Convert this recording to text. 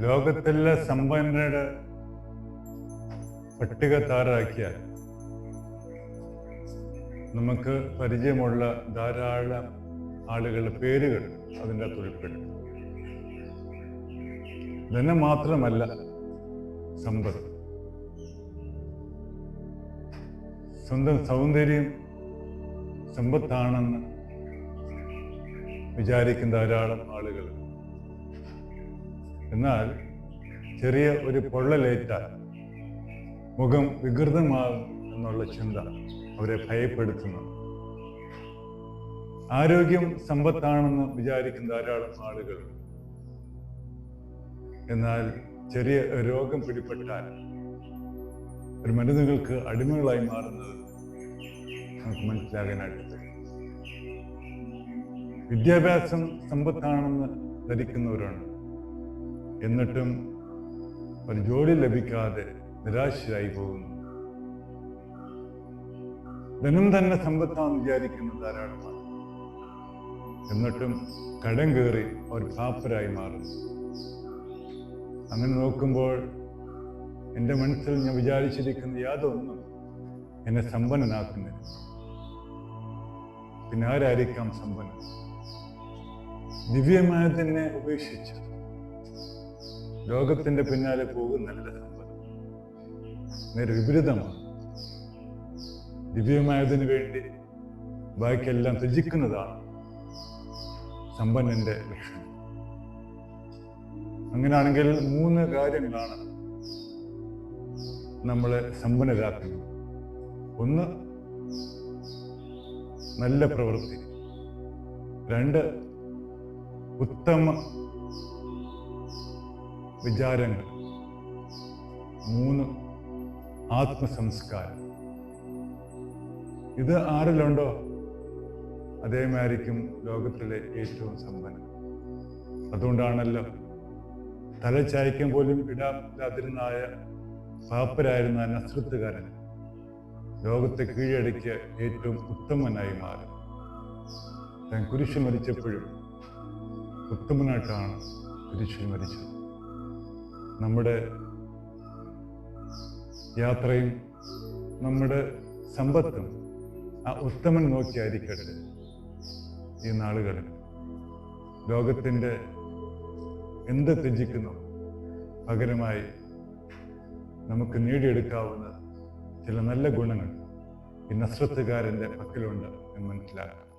ലോകത്തിലെ സമ്പന്നരുടെ പട്ടിക തയ്യാറാക്കിയാൽ നമുക്ക് പരിചയമുള്ള ധാരാളം ആളുകളുടെ പേരുകൾ അതിൻ്റെ അകത്ത് ഉൾപ്പെടും. ധനം മാത്രമല്ല സമ്പത്ത്. സ്വന്തം സൗന്ദര്യം സമ്പത്താണെന്ന് വിചാരിക്കുന്ന ധാരാളം ആളുകൾ. എന്നാൽ ചെറിയ ഒരു പൊള്ളലേറ്റാൽ മുഖം വികൃതമാകും എന്നുള്ള ചിന്ത അവരെ ഭയപ്പെടുത്തുന്നു. ആരോഗ്യം സമ്പത്താണെന്ന് വിചാരിക്കുന്ന ധാരാളം ആളുകൾ. എന്നാൽ ചെറിയ രോഗം പിടിപെട്ടാൽ ഒരു മരുന്നുകൾക്ക് അടിമകളായി മാറുന്നത് നമുക്ക് മനസ്സിലാകാനായിട്ട് കഴിയും. വിദ്യാഭ്യാസം സമ്പത്താണെന്ന് ധരിക്കുന്നവരുണ്ട്. എന്നിട്ടും ഒരു ജോലി ലഭിക്കാതെ നിരാശരായി പോകുന്നു. ധനം തന്നെ സമ്പത്താണെന്ന് വിചാരിക്കുന്ന ധാരാളമാണ്. എന്നിട്ടും കടം കയറി അവർ പാപ്പരായി മാറുന്നു. അങ്ങനെ നോക്കുമ്പോൾ എൻ്റെ മനസ്സിൽ ഞാൻ വിചാരിച്ചിരിക്കുന്ന യാതൊന്നും എന്നെ സമ്പന്നനാക്കുന്നില്ല. പിന്നെ ആരായിരിക്കാം സമ്പന്നൻ? ദിവ്യമായതിനെ ഉപേക്ഷിച്ച് ലോകത്തിന്റെ പിന്നാലെ പോകുന്നല്ല സമ്പന്നൻ. നേരെ വിപരീതമാണ്. ദിവ്യമായതിനു വേണ്ടി ബാക്കിയെല്ലാം ത്യജിക്കുന്നതാണ് സമ്പന്നന്റെ ലക്ഷണം. അങ്ങനെയാണെങ്കിൽ 3 കാര്യങ്ങളാണ് നമ്മളെ സമ്പന്നരാക്കുന്നത്. 1, നല്ല പ്രവൃത്തി. 2, ഉത്തമ വിചാരങ്ങൾ. 3, ആത്മസംസ്കാരം. ഇത് ആരിലുണ്ടോ അതേമായിരിക്കും ലോകത്തിലെ ഏറ്റവും സമ്പന്നൻ. അതുകൊണ്ടാണല്ലോ തല ചായ്ക്കാൻ പോലും ഇടാതിരുന്നായ പാപ്പരായിരുന്ന നസ്രത്തുകാരൻ ലോകത്തെ കീഴടക്കിയ ഏറ്റവും ഉത്തമനായി മാറി. താൻ കുരിശ് മരിച്ചപ്പോഴും ഉത്തമനായിട്ടാണ് കുരിശിൽ മരിച്ചത്. നമ്മുടെ യാത്രയും നമ്മുടെ സമ്പത്തും ആ ഉത്തമൻ നോക്കിയായിരിക്കട്ടെ ഈ നാളുകളിൽ. ലോകത്തിൻ്റെ എന്ത് ത്യജിക്കുന്നു പകരമായി നമുക്ക് നേടിയെടുക്കാവുന്ന ചില നല്ല ഗുണങ്ങൾ ഈ നസ്രത്തുകാരൻ്റെ പക്കലുണ്ട് എന്ന് മനസ്സിലാക്കാം.